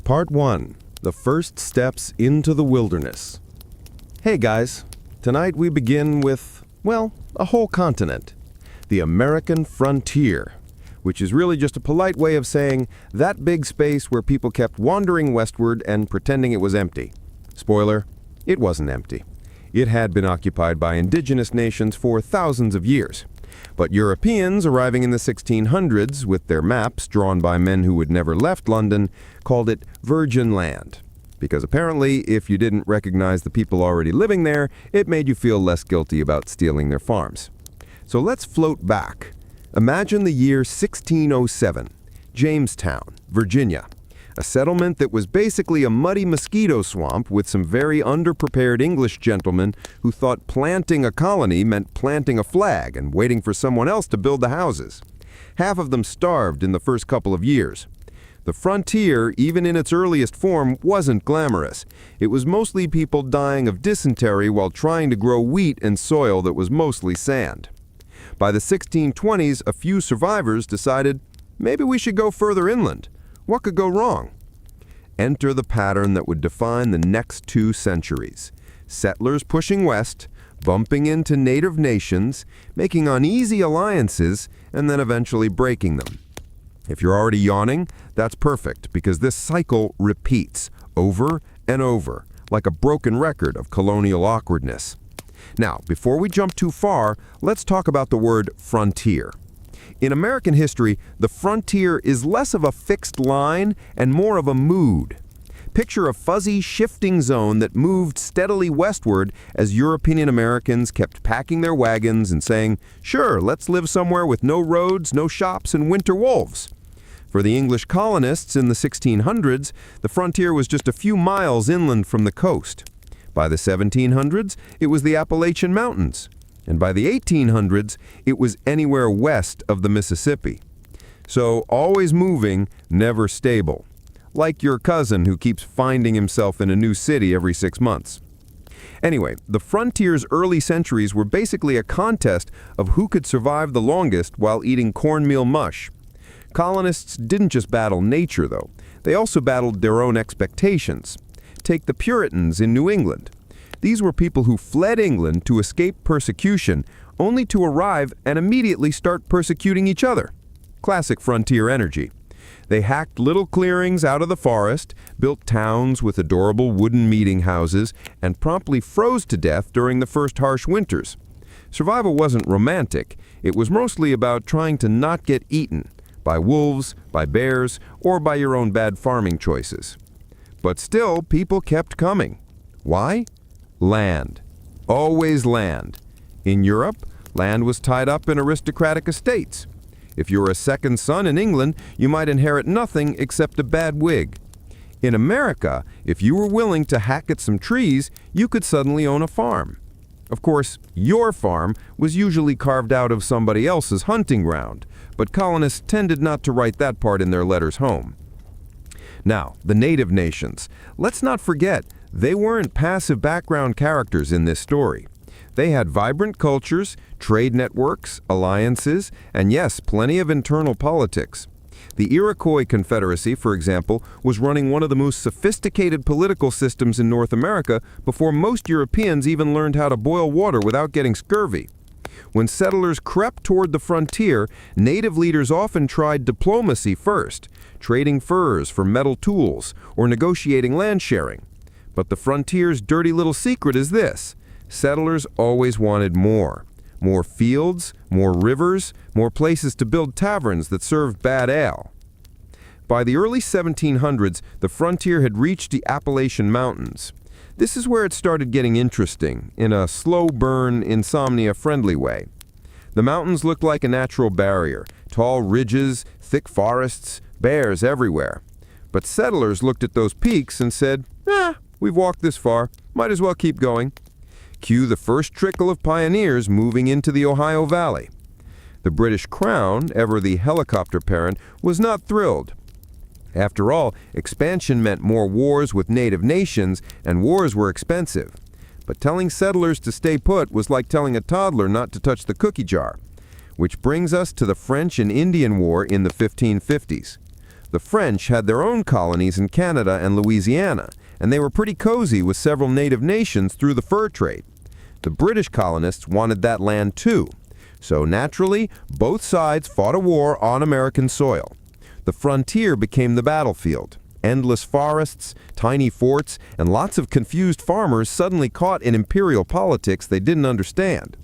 Part 1. The First Steps into the Wilderness. Hey guys, tonight we begin with, well, a whole continent. The American frontier, which is really just a polite way of saying that big space where people kept wandering westward and pretending it was empty. Spoiler, it wasn't empty. It had been occupied by indigenous nations for thousands of years. But Europeans arriving in the 1600s with their maps drawn by men who had never left London called it virgin land. Because apparently, if you didn't recognize the people already living there, it made you feel less guilty about stealing their farms. So let's float back. Imagine the year 1607, Jamestown, Virginia. A settlement that was basically a muddy mosquito swamp with some very underprepared English gentlemen who thought planting a colony meant planting a flag and waiting for someone else to build the houses. Half of them starved in the first couple of years. The frontier, even in its earliest form, wasn't glamorous. It was mostly people dying of dysentery while trying to grow wheat in soil that was mostly sand. By the 1620s, a few survivors decided, maybe we should go further inland. What could go wrong? Enter the pattern that would define the next 2 centuries. Settlers pushing west, bumping into native nations, making uneasy alliances, and then eventually breaking them. If you're already yawning, that's perfect, because this cycle repeats over and over, like a broken record of colonial awkwardness. Now, before we jump too far, let's talk about the word frontier. In American history, the frontier is less of a fixed line and more of a mood. Picture a fuzzy, shifting zone that moved steadily westward as European Americans kept packing their wagons and saying, sure, let's live somewhere with no roads, no shops, and winter wolves. For the English colonists in the 1600s, the frontier was just a few miles inland from the coast. By the 1700s, it was the Appalachian Mountains. And by the 1800s, it was anywhere west of the Mississippi. So always moving, never stable. Like your cousin who keeps finding himself in a new city every 6 months. Anyway, the frontier's early centuries were basically a contest of who could survive the longest while eating cornmeal mush. Colonists didn't just battle nature, though. They also battled their own expectations. Take the Puritans in New England. These were people who fled England to escape persecution, only to arrive and immediately start persecuting each other. Classic frontier energy. They hacked little clearings out of the forest, built towns with adorable wooden meeting houses, and promptly froze to death during the first harsh winters. Survival wasn't romantic. It was mostly about trying to not get eaten by wolves, by bears, or by your own bad farming choices. But still, people kept coming. Why? Land. Always land. In Europe, land was tied up in aristocratic estates. If you were a second son in England, you might inherit nothing except a bad wig. In America, if you were willing to hack at some trees, you could suddenly own a farm. Of course, your farm was usually carved out of somebody else's hunting ground, but colonists tended not to write that part in their letters home. Now, the native nations. Let's not forget, they weren't passive background characters in this story. They had vibrant cultures, trade networks, alliances, and yes, plenty of internal politics. The Iroquois Confederacy, for example, was running one of the most sophisticated political systems in North America before most Europeans even learned how to boil water without getting scurvy. When settlers crept toward the frontier, native leaders often tried diplomacy first, trading furs for metal tools or negotiating land sharing. But the frontier's dirty little secret is this: settlers always wanted more. More fields, more rivers, more places to build taverns that served bad ale. By the early 1700s, the frontier had reached the Appalachian Mountains. This is where it started getting interesting, in a slow-burn, insomnia-friendly way. The mountains looked like a natural barrier, tall ridges, thick forests, bears everywhere. But settlers looked at those peaks and said, we've walked this far, might as well keep going. Cue the first trickle of pioneers moving into the Ohio Valley. The British Crown, ever the helicopter parent, was not thrilled. After all, expansion meant more wars with native nations, and wars were expensive. But telling settlers to stay put was like telling a toddler not to touch the cookie jar. Which brings us to the French and Indian War in the 1550s. The French had their own colonies in Canada and Louisiana, and they were pretty cozy with several native nations through the fur trade. The British colonists wanted that land too, so naturally, both sides fought a war on American soil. The frontier became the battlefield. Endless forests, tiny forts, and lots of confused farmers suddenly caught in imperial politics they didn't understand.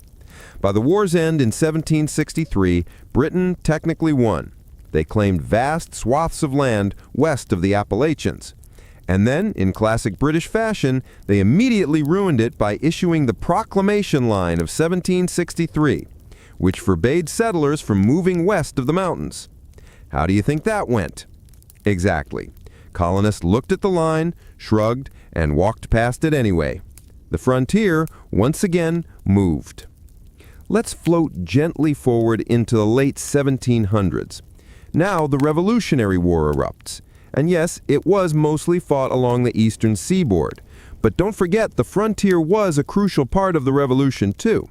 By the war's end in 1763, Britain technically won. They claimed vast swaths of land west of the Appalachians. And then, in classic British fashion, they immediately ruined it by issuing the Proclamation Line of 1763, which forbade settlers from moving west of the mountains. How do you think that went? Exactly. Colonists looked at the line, shrugged, and walked past it anyway. The frontier, once again, moved. Let's float gently forward into the late 1700s. Now the Revolutionary War erupts. And yes, it was mostly fought along the eastern seaboard. But don't forget, the frontier was a crucial part of the revolution too.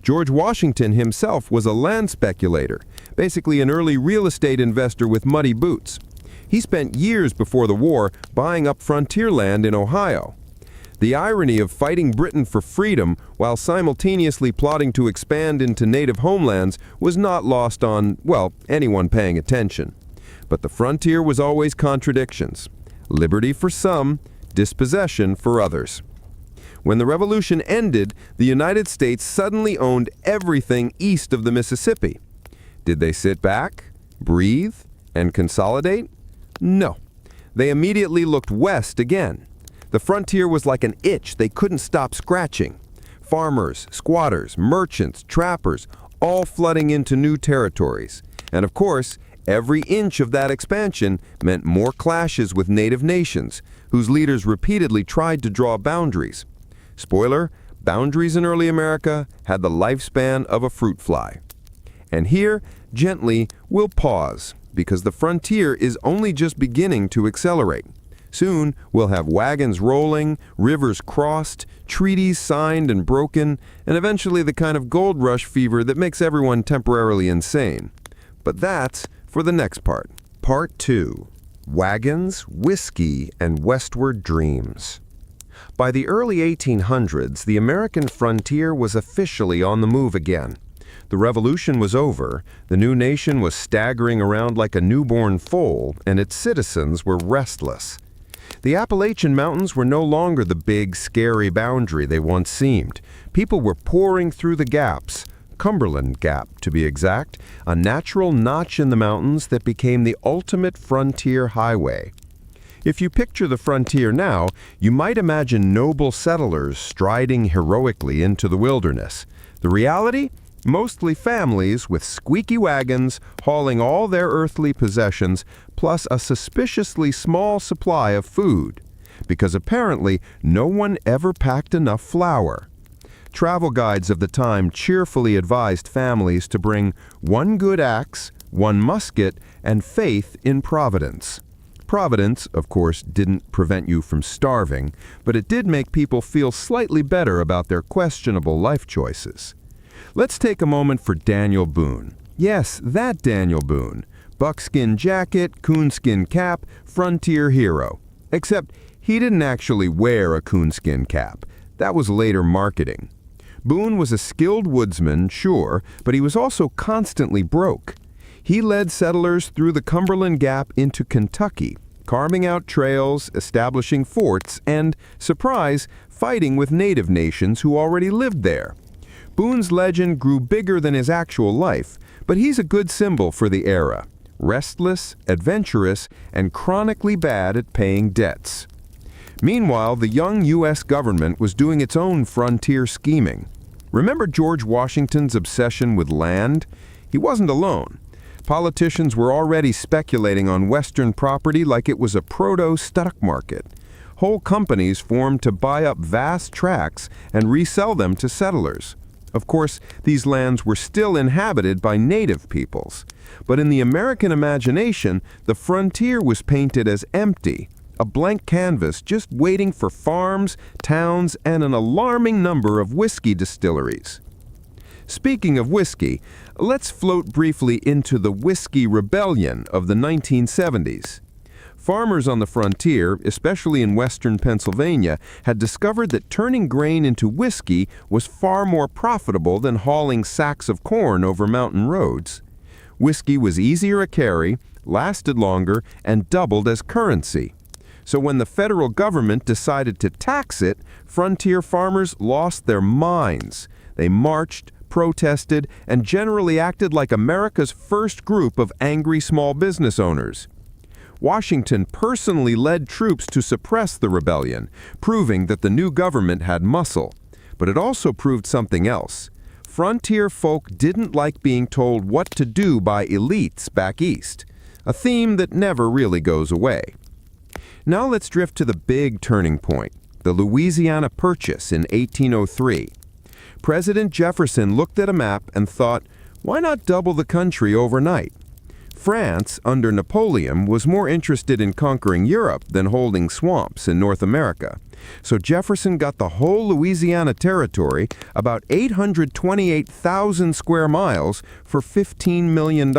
George Washington himself was a land speculator, basically an early real estate investor with muddy boots. He spent years before the war buying up frontier land in Ohio. The irony of fighting Britain for freedom while simultaneously plotting to expand into native homelands was not lost on, well, anyone paying attention. But the frontier was always contradictions. Liberty for some, dispossession for others. When the revolution ended, the United States suddenly owned everything east of the Mississippi. Did they sit back, breathe, and consolidate? No. They immediately looked west again. The frontier was like an itch they couldn't stop scratching. Farmers, squatters, merchants, trappers, all flooding into new territories. And of course, every inch of that expansion meant more clashes with native nations, whose leaders repeatedly tried to draw boundaries. Spoiler, boundaries in early America had the lifespan of a fruit fly. And here, gently, we'll pause, because the frontier is only just beginning to accelerate. Soon, we'll have wagons rolling, rivers crossed, treaties signed and broken, and eventually the kind of gold rush fever that makes everyone temporarily insane. But that's for the next part. Part 2. Wagons, Whiskey, and Westward Dreams. By the early 1800s, the American frontier was officially on the move again. The revolution was over, the new nation was staggering around like a newborn foal, and its citizens were restless. The Appalachian Mountains were no longer the big, scary boundary they once seemed. People were pouring through the gaps, Cumberland Gap to be exact, a natural notch in the mountains that became the ultimate frontier highway. If you picture the frontier now, you might imagine noble settlers striding heroically into the wilderness. The reality? Mostly families with squeaky wagons hauling all their earthly possessions, plus a suspiciously small supply of food, because apparently no one ever packed enough flour. Travel guides of the time cheerfully advised families to bring one good axe, one musket, and faith in Providence. Providence, of course, didn't prevent you from starving, but it did make people feel slightly better about their questionable life choices. Let's take a moment for Daniel Boone. Yes, that Daniel Boone. Buckskin jacket, coonskin cap, frontier hero. Except he didn't actually wear a coonskin cap. That was later marketing. Boone was a skilled woodsman, sure, but he was also constantly broke. He led settlers through the Cumberland Gap into Kentucky, carving out trails, establishing forts, and, surprise, fighting with native nations who already lived there. Boone's legend grew bigger than his actual life, but he's a good symbol for the era. Restless, adventurous, and chronically bad at paying debts. Meanwhile, the young U.S. government was doing its own frontier scheming. Remember George Washington's obsession with land? He wasn't alone. Politicians were already speculating on Western property like it was a proto-stock market. Whole companies formed to buy up vast tracts and resell them to settlers. Of course, these lands were still inhabited by native peoples. But in the American imagination, the frontier was painted as empty, a blank canvas just waiting for farms, towns, and an alarming number of whiskey distilleries. Speaking of whiskey, let's float briefly into the Whiskey Rebellion of the 1970s. Farmers on the frontier, especially in western Pennsylvania, had discovered that turning grain into whiskey was far more profitable than hauling sacks of corn over mountain roads. Whiskey was easier to carry, lasted longer, and doubled as currency. So when the federal government decided to tax it, frontier farmers lost their minds. They marched, protested, and generally acted like America's first group of angry small business owners. Washington personally led troops to suppress the rebellion, proving that the new government had muscle. But it also proved something else. Frontier folk didn't like being told what to do by elites back east, a theme that never really goes away. Now let's drift to the big turning point, the Louisiana Purchase in 1803. President Jefferson looked at a map and thought, why not double the country overnight? France, under Napoleon, was more interested in conquering Europe than holding swamps in North America. So Jefferson got the whole Louisiana territory, about 828,000 square miles, for $15 million.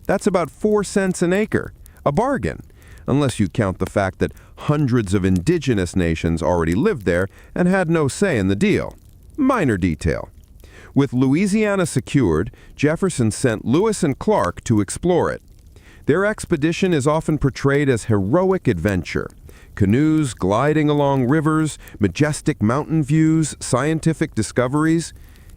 That's about 4 cents an acre. A bargain, unless you count the fact that hundreds of indigenous nations already lived there and had no say in the deal. Minor detail. With Louisiana secured, Jefferson sent Lewis and Clark to explore it. Their expedition is often portrayed as heroic adventure. Canoes gliding along rivers, majestic mountain views, scientific discoveries.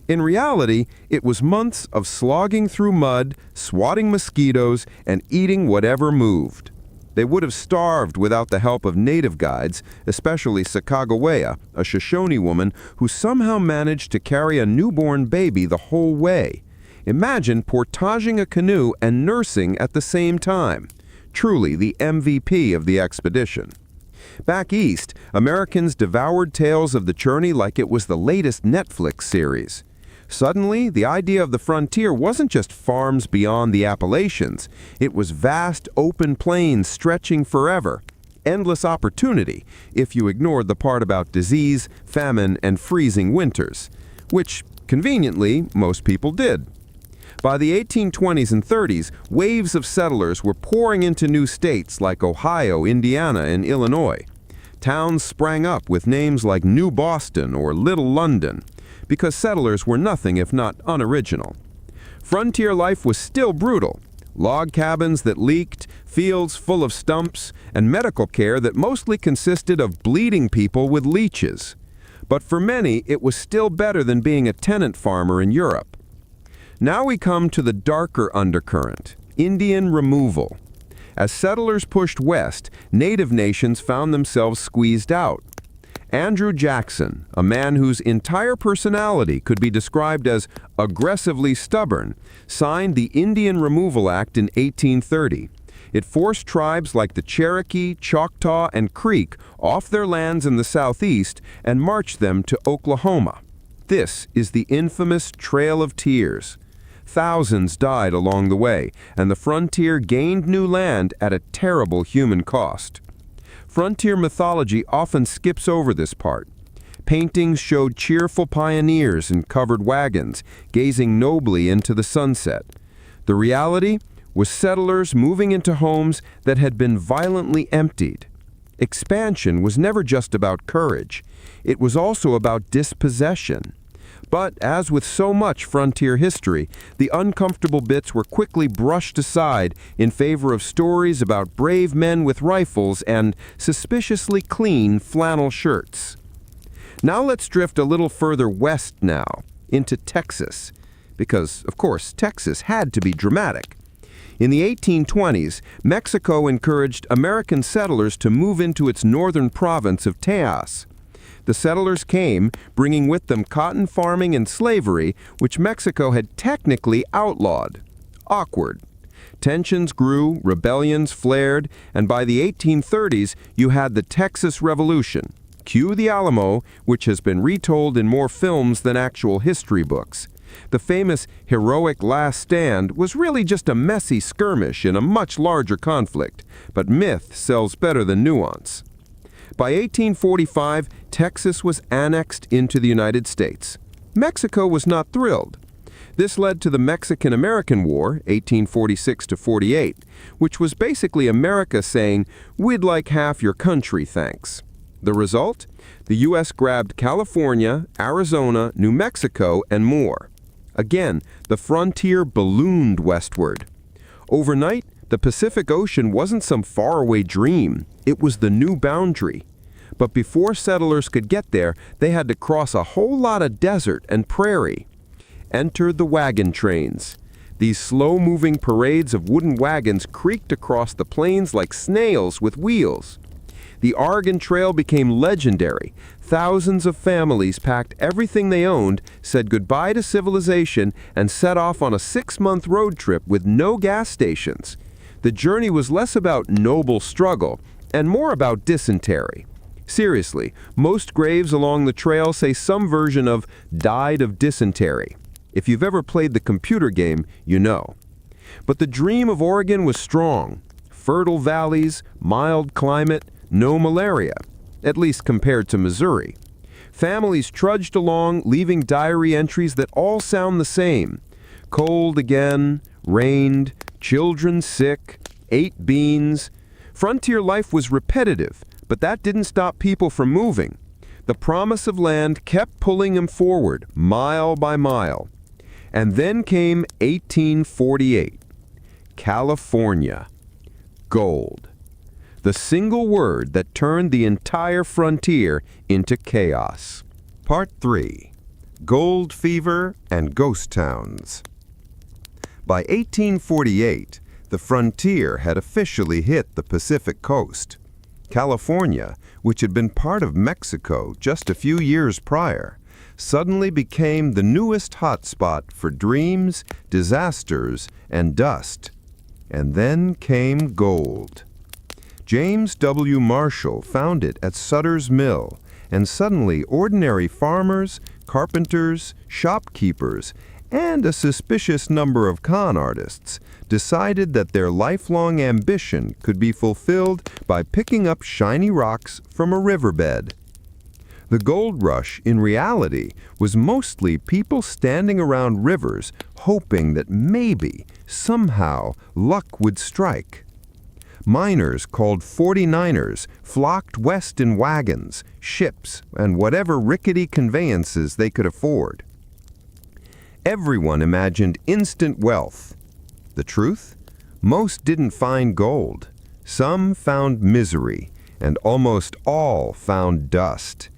In reality, it was months of slogging through mud, swatting mosquitoes, and eating whatever moved. They would have starved without the help of native guides, especially Sacagawea, a Shoshone woman who somehow managed to carry a newborn baby the whole way. Imagine portaging a canoe and nursing at the same time. Truly the MVP of the expedition. Back east, Americans devoured tales of the journey like it was the latest Netflix series. Suddenly, the idea of the frontier wasn't just farms beyond the Appalachians. It was vast, open plains stretching forever. Endless opportunity, if you ignored the part about disease, famine, and freezing winters, which, conveniently, most people did. By the 1820s and 30s, waves of settlers were pouring into new states like Ohio, Indiana, and Illinois. Towns sprang up with names like New Boston or Little London, because settlers were nothing if not unoriginal. Frontier life was still brutal. Log cabins that leaked, fields full of stumps, and medical care that mostly consisted of bleeding people with leeches. But for many, it was still better than being a tenant farmer in Europe. Now we come to the darker undercurrent, Indian removal. As settlers pushed west, native nations found themselves squeezed out. Andrew Jackson, a man whose entire personality could be described as aggressively stubborn, signed the Indian Removal Act in 1830. It forced tribes like the Cherokee, Choctaw, and Creek off their lands in the southeast and marched them to Oklahoma. This is the infamous Trail of Tears. Thousands died along the way, and the frontier gained new land at a terrible human cost. Frontier mythology often skips over this part. Paintings showed cheerful pioneers in covered wagons, gazing nobly into the sunset. The reality was settlers moving into homes that had been violently emptied. Expansion was never just about courage. It was also about dispossession. But as with so much frontier history, the uncomfortable bits were quickly brushed aside in favor of stories about brave men with rifles and suspiciously clean flannel shirts. Now let's drift a little further west now, into Texas, because, of course, Texas had to be dramatic. In the 1820s, Mexico encouraged American settlers to move into its northern province of Tejas. The settlers came, bringing with them cotton farming and slavery, which Mexico had technically outlawed. Awkward. Tensions grew, rebellions flared, and by the 1830s, you had the Texas Revolution. Cue the Alamo, which has been retold in more films than actual history books. The famous heroic Last Stand was really just a messy skirmish in a much larger conflict, but myth sells better than nuance. By 1845, Texas was annexed into the United States. Mexico was not thrilled. This led to the Mexican-American War, 1846-48, which was basically America saying, "We'd like half your country, thanks." The result? The U.S. grabbed California, Arizona, New Mexico, and more. Again, the frontier ballooned westward. Overnight, the Pacific Ocean wasn't some faraway dream. It was the new boundary. But before settlers could get there, they had to cross a whole lot of desert and prairie. Enter the wagon trains. These slow-moving parades of wooden wagons creaked across the plains like snails with wheels. The Oregon Trail became legendary. Thousands of families packed everything they owned, said goodbye to civilization, and set off on a 6-month road trip with no gas stations. The journey was less about noble struggle and more about dysentery. Seriously, most graves along the trail say some version of "died of dysentery." If you've ever played the computer game, you know. But the dream of Oregon was strong. Fertile valleys, mild climate, no malaria, at least compared to Missouri. Families trudged along, leaving diary entries that all sound the same. Cold again, rained, children sick, ate beans. Frontier life was repetitive, but that didn't stop people from moving. The promise of land kept pulling them forward, mile by mile. And then came 1848. California. Gold. The single word that turned the entire frontier into chaos. Part 3. Gold Fever and Ghost Towns. By 1848, the frontier had officially hit the Pacific coast. California, which had been part of Mexico just a few years prior, suddenly became the newest hotspot for dreams, disasters, and dust. And then came gold. James W. Marshall found it at Sutter's Mill, and suddenly ordinary farmers, carpenters, shopkeepers, and a suspicious number of con artists decided that their lifelong ambition could be fulfilled by picking up shiny rocks from a riverbed. The gold rush, in reality, was mostly people standing around rivers hoping that maybe, somehow, luck would strike. Miners called 49ers flocked west in wagons, ships, and whatever rickety conveyances they could afford. Everyone imagined instant wealth. The truth? Most didn't find gold. Some found misery, and almost all found dust.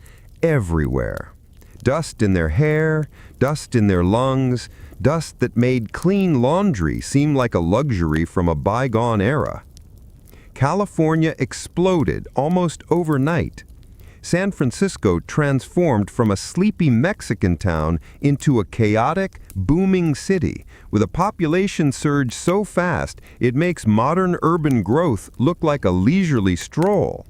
Everywhere. Dust in their hair, dust in their lungs, dust that made clean laundry seem like a luxury from a bygone era. California exploded almost overnight. San Francisco transformed from a sleepy Mexican town into a chaotic, booming city with a population surge so fast it makes modern urban growth look like a leisurely stroll.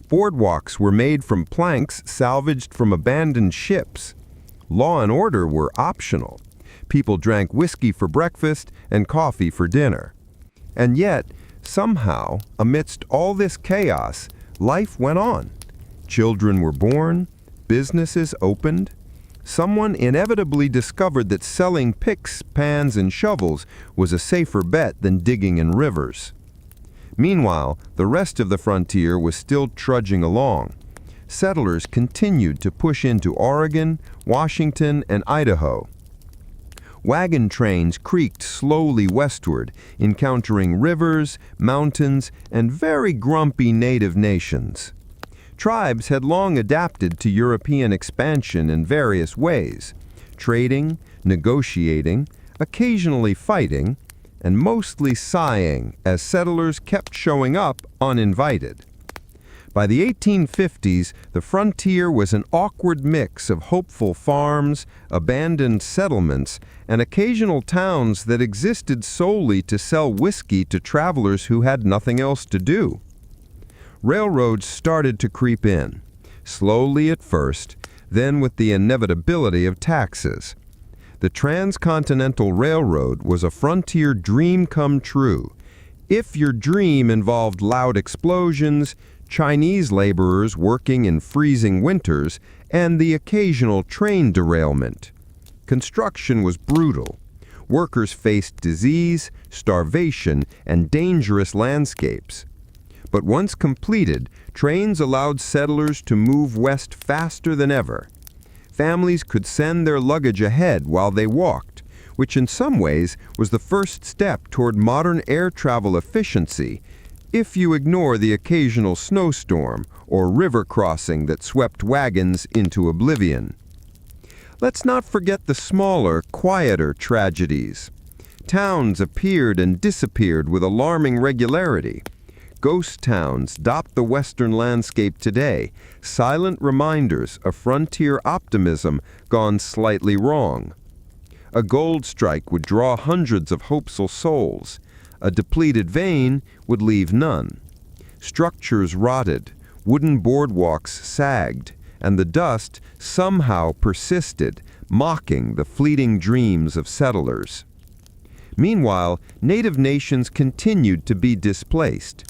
Boardwalks were made from planks salvaged from abandoned ships. Law and order were optional. People drank whiskey for breakfast and coffee for dinner. And yet, somehow, amidst all this chaos, life went on. Children were born, businesses opened. Someone inevitably discovered that selling picks, pans, and shovels was a safer bet than digging in rivers. Meanwhile, the rest of the frontier was still trudging along. Settlers continued to push into Oregon, Washington, and Idaho. Wagon trains creaked slowly westward, encountering rivers, mountains, and very grumpy native nations. Tribes had long adapted to European expansion in various ways, trading, negotiating, occasionally fighting, and mostly sighing as settlers kept showing up uninvited. By the 1850s, the frontier was an awkward mix of hopeful farms, abandoned settlements, and occasional towns that existed solely to sell whiskey to travelers who had nothing else to do. Railroads started to creep in, slowly at first, then with the inevitability of taxes. The Transcontinental Railroad was a frontier dream come true. If your dream involved loud explosions, Chinese laborers working in freezing winters, and the occasional train derailment. Construction was brutal. Workers faced disease, starvation, and dangerous landscapes. But once completed, trains allowed settlers to move west faster than ever. Families could send their luggage ahead while they walked, which in some ways was the first step toward modern air travel efficiency, if you ignore the occasional snowstorm or river crossing that swept wagons into oblivion. Let's not forget the smaller, quieter tragedies. Towns appeared and disappeared with alarming regularity. Ghost towns dot the western landscape today, silent reminders of frontier optimism gone slightly wrong. A gold strike would draw hundreds of hopeful souls. A depleted vein would leave none. Structures rotted, wooden boardwalks sagged, and the dust somehow persisted, mocking the fleeting dreams of settlers. Meanwhile, native nations continued to be displaced.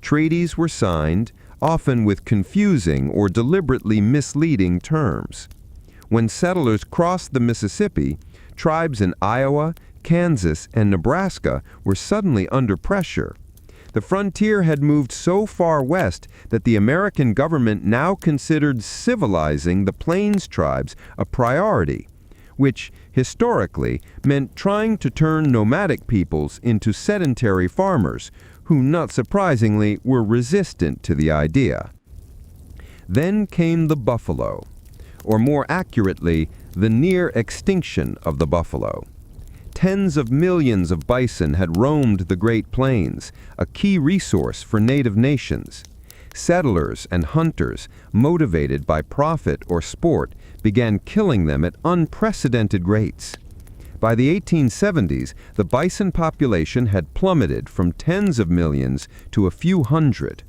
Treaties were signed, often with confusing or deliberately misleading terms. When settlers crossed the Mississippi, tribes in Iowa, Kansas, and Nebraska were suddenly under pressure. The frontier had moved so far west that the American government now considered civilizing the Plains tribes a priority, which historically meant trying to turn nomadic peoples into sedentary farmers, who, not surprisingly, were resistant to the idea. Then came the buffalo, or more accurately, the near extinction of the buffalo. Tens of millions of bison had roamed the Great Plains, a key resource for native nations. Settlers and hunters, motivated by profit or sport, began killing them at unprecedented rates. By the 1870s, the bison population had plummeted from tens of millions to a few hundred.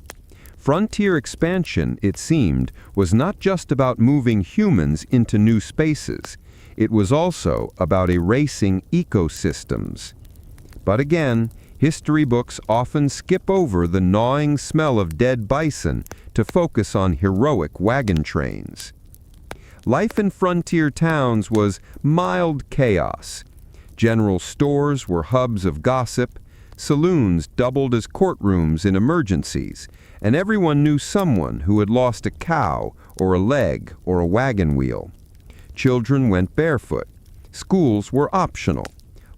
Frontier expansion, it seemed, was not just about moving humans into new spaces. It was also about erasing ecosystems. But again, history books often skip over the gnawing smell of dead bison to focus on heroic wagon trains. Life in frontier towns was mild chaos. General stores were hubs of gossip, saloons doubled as courtrooms in emergencies, and everyone knew someone who had lost a cow or a leg or a wagon wheel. Children went barefoot. Schools were optional.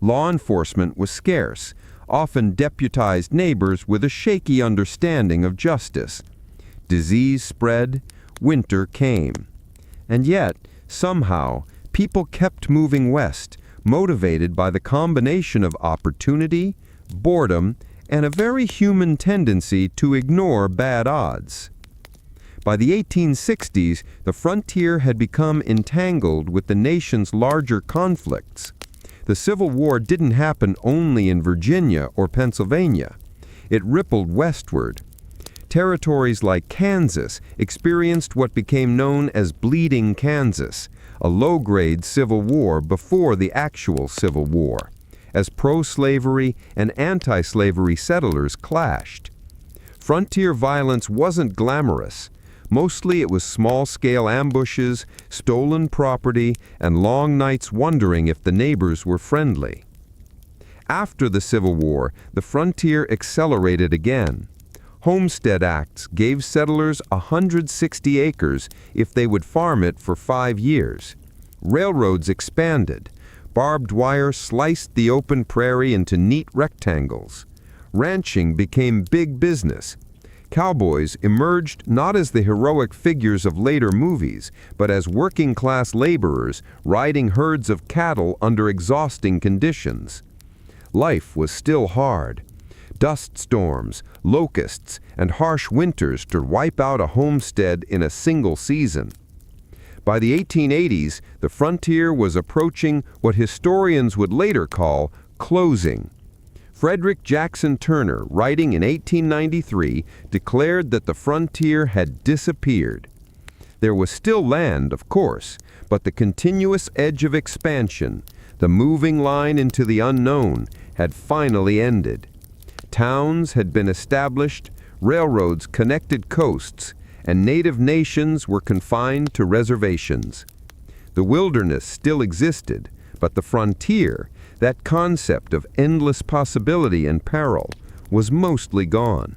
Law enforcement was scarce, often deputized neighbors with a shaky understanding of justice. Disease spread, winter came. And yet, somehow, people kept moving west, motivated by the combination of opportunity, boredom, and a very human tendency to ignore bad odds. By the 1860s, the frontier had become entangled with the nation's larger conflicts. The Civil War didn't happen only in Virginia or Pennsylvania. It rippled westward. Territories like Kansas experienced what became known as Bleeding Kansas, a low-grade civil war before the actual Civil War, as pro-slavery and anti-slavery settlers clashed. Frontier violence wasn't glamorous. Mostly it was small-scale ambushes, stolen property, and long nights wondering if the neighbors were friendly. After the Civil War, the frontier accelerated again. Homestead Acts gave settlers 160 acres if they would farm it for 5 years. Railroads expanded. Barbed wire sliced the open prairie into neat rectangles. Ranching became big business. Cowboys emerged not as the heroic figures of later movies, but as working-class laborers riding herds of cattle under exhausting conditions. Life was still hard. Dust storms, locusts, and harsh winters to wipe out a homestead in a single season. By the 1880s, the frontier was approaching what historians would later call closing. Frederick Jackson Turner, writing in 1893, declared that the frontier had disappeared. There was still land, of course, but the continuous edge of expansion, the moving line into the unknown, had finally ended. Towns had been established, railroads connected coasts, and native nations were confined to reservations. The wilderness still existed, But the frontier, that concept of endless possibility and peril, was mostly gone.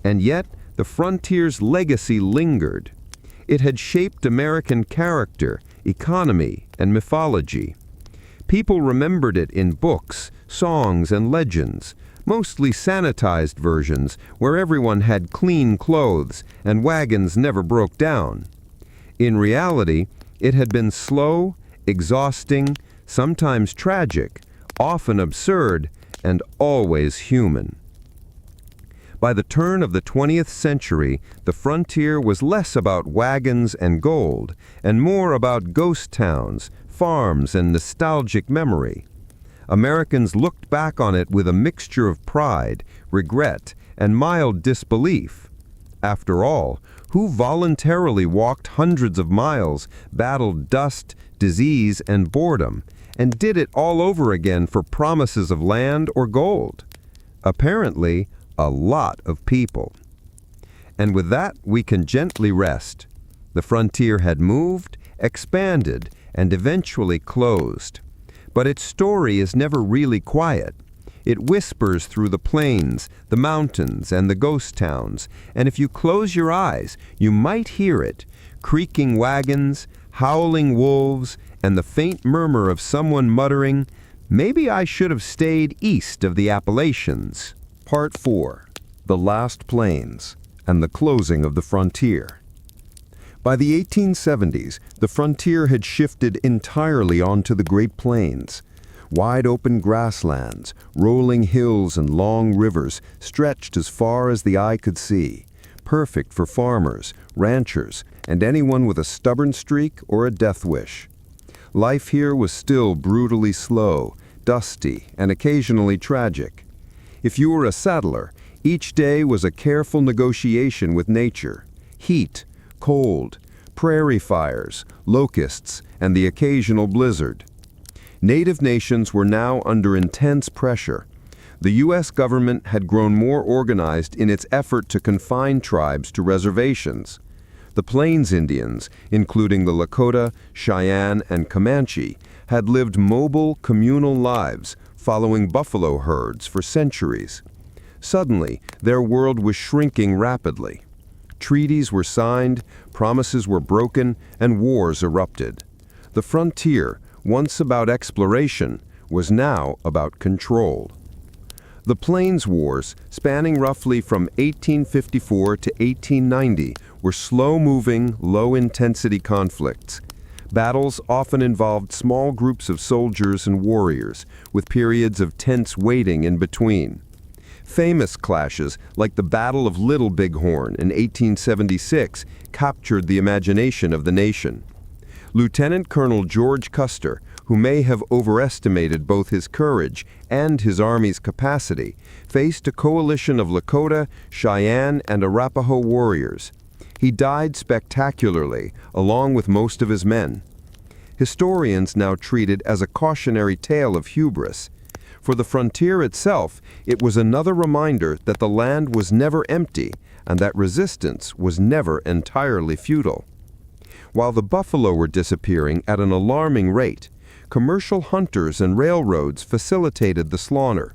And yet, the frontier's legacy lingered. It had shaped American character, economy, and mythology. People remembered it in books, songs, and legends, mostly sanitized versions where everyone had clean clothes and wagons never broke down. In reality, it had been slow, exhausting, sometimes tragic, often absurd, and always human. By the turn of the 20th century, the frontier was less about wagons and gold, and more about ghost towns, farms, and nostalgic memory. Americans looked back on it with a mixture of pride, regret, and mild disbelief. After all, who voluntarily walked hundreds of miles, battled dust, disease, and boredom, and did it all over again for promises of land or gold? Apparently, a lot of people. And with that, we can gently rest. The frontier had moved, expanded, and eventually closed. But its story is never really quiet. It whispers through the plains, the mountains, and the ghost towns, and if you close your eyes, you might hear it, creaking wagons, howling wolves, and the faint murmur of someone muttering, "Maybe I should have stayed east of the Appalachians." Part 4. The Last Plains and the Closing of the Frontier. By the 1870s, the frontier had shifted entirely onto the Great Plains. Wide-open grasslands, rolling hills, and long rivers stretched as far as the eye could see, perfect for farmers, ranchers, and anyone with a stubborn streak or a death wish. Life here was still brutally slow, dusty, and occasionally tragic. If you were a settler, each day was a careful negotiation with nature. Heat, cold, prairie fires, locusts, and the occasional blizzard. Native nations were now under intense pressure. The U.S. government had grown more organized in its effort to confine tribes to reservations. The Plains Indians, including the Lakota, Cheyenne, and Comanche, had lived mobile, communal lives, following buffalo herds for centuries. Suddenly, their world was shrinking rapidly. Treaties were signed, promises were broken, and wars erupted. The frontier, once about exploration, was now about control. The Plains Wars, spanning roughly from 1854 to 1890, were slow-moving, low-intensity conflicts. Battles often involved small groups of soldiers and warriors, with periods of tense waiting in between. Famous clashes, like the Battle of Little Bighorn in 1876, captured the imagination of the nation. Lieutenant Colonel George Custer, who may have overestimated both his courage and his army's capacity, faced a coalition of Lakota, Cheyenne, and Arapaho warriors. He died spectacularly, along with most of his men. Historians now treat it as a cautionary tale of hubris. For the frontier itself, it was another reminder that the land was never empty and that resistance was never entirely futile. While the buffalo were disappearing at an alarming rate, commercial hunters and railroads facilitated the slaughter.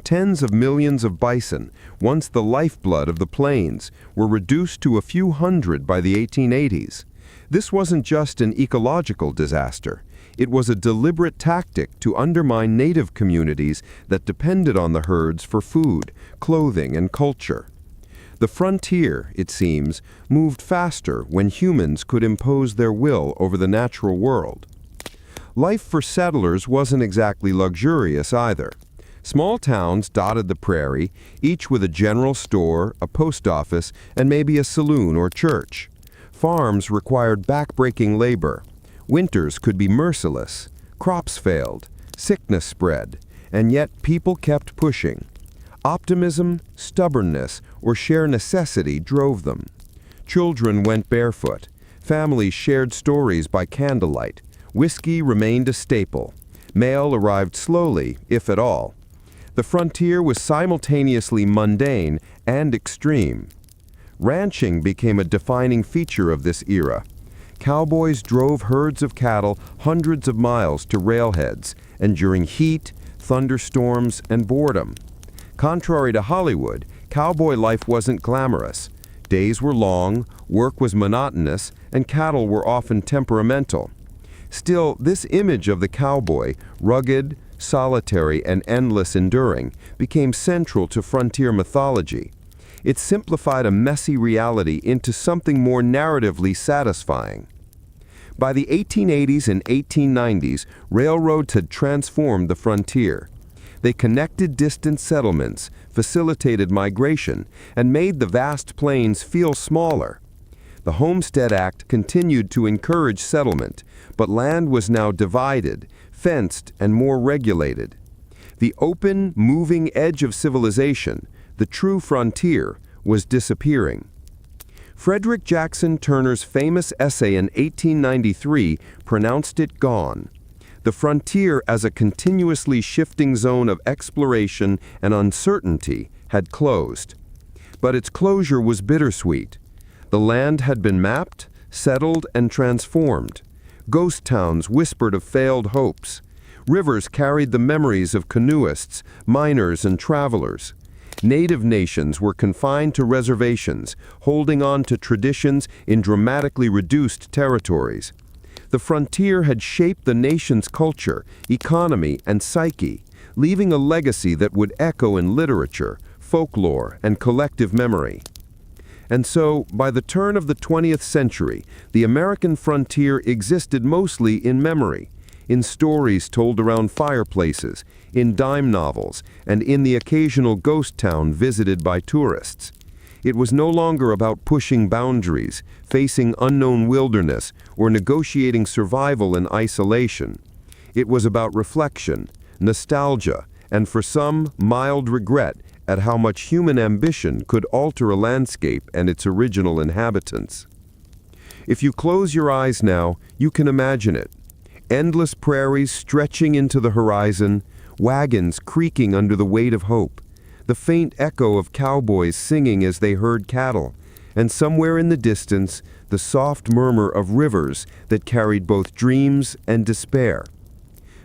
Tens of millions of bison, once the lifeblood of the plains, were reduced to a few hundred by the 1880s. This wasn't just an ecological disaster. It was a deliberate tactic to undermine native communities that depended on the herds for food, clothing, and culture. The frontier, it seems, moved faster when humans could impose their will over the natural world. Life for settlers wasn't exactly luxurious either. Small towns dotted the prairie, each with a general store, a post office, and maybe a saloon or church. Farms required back-breaking labor. Winters could be merciless. Crops failed. Sickness spread. And yet people kept pushing. Optimism, stubbornness, or sheer necessity drove them. Children went barefoot. Families shared stories by candlelight. Whiskey remained a staple. Mail arrived slowly, if at all. The frontier was simultaneously mundane and extreme. Ranching became a defining feature of this era. Cowboys drove herds of cattle hundreds of miles to railheads, enduring heat, thunderstorms, and boredom. Contrary to Hollywood, cowboy life wasn't glamorous. Days were long, work was monotonous, and cattle were often temperamental. Still, this image of the cowboy, rugged, solitary, and endless enduring, became central to frontier mythology. It simplified a messy reality into something more narratively satisfying. By the 1880s and 1890s, railroads had transformed the frontier. They connected distant settlements, facilitated migration, and made the vast plains feel smaller. The Homestead Act continued to encourage settlement, but land was now divided, fenced, and more regulated. The open, moving edge of civilization, the true frontier, was disappearing. Frederick Jackson Turner's famous essay in 1893 pronounced it gone. The frontier, as a continuously shifting zone of exploration and uncertainty, had closed. But its closure was bittersweet. The land had been mapped, settled, and transformed. Ghost towns whispered of failed hopes. Rivers carried the memories of canoeists, miners, and travelers. Native nations were confined to reservations, holding on to traditions in dramatically reduced territories. The frontier had shaped the nation's culture, economy, and psyche, leaving a legacy that would echo in literature, folklore, and collective memory. And so, by the turn of the 20th century, the American frontier existed mostly in memory, in stories told around fireplaces, in dime novels, and in the occasional ghost town visited by tourists. It was no longer about pushing boundaries, facing unknown wilderness, or negotiating survival in isolation. It was about reflection, nostalgia, and for some, mild regret at how much human ambition could alter a landscape and its original inhabitants. If you close your eyes now, you can imagine it. Endless prairies stretching into the horizon, wagons creaking under the weight of hope, the faint echo of cowboys singing as they herd cattle, and somewhere in the distance, the soft murmur of rivers that carried both dreams and despair.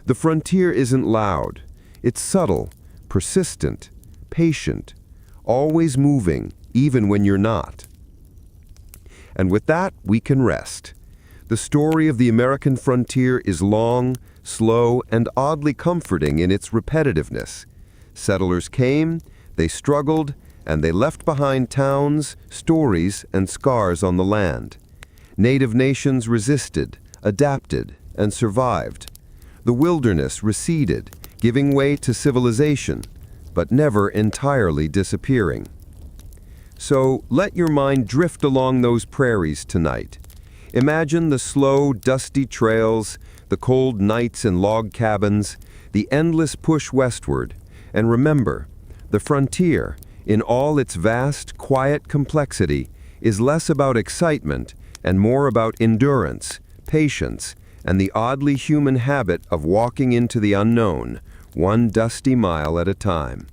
The frontier isn't loud. It's subtle, persistent, patient, always moving, even when you're not. And with that, we can rest. The story of the American frontier is long, slow, and oddly comforting in its repetitiveness. Settlers came, they struggled, and they left behind towns, stories, and scars on the land. Native nations resisted, adapted, and survived. The wilderness receded, giving way to civilization, but never entirely disappearing. So let your mind drift along those prairies tonight. Imagine the slow, dusty trails, the cold nights in log cabins, the endless push westward, and remember, the frontier, in all its vast, quiet complexity, is less about excitement and more about endurance, patience, and the oddly human habit of walking into the unknown, one dusty mile at a time.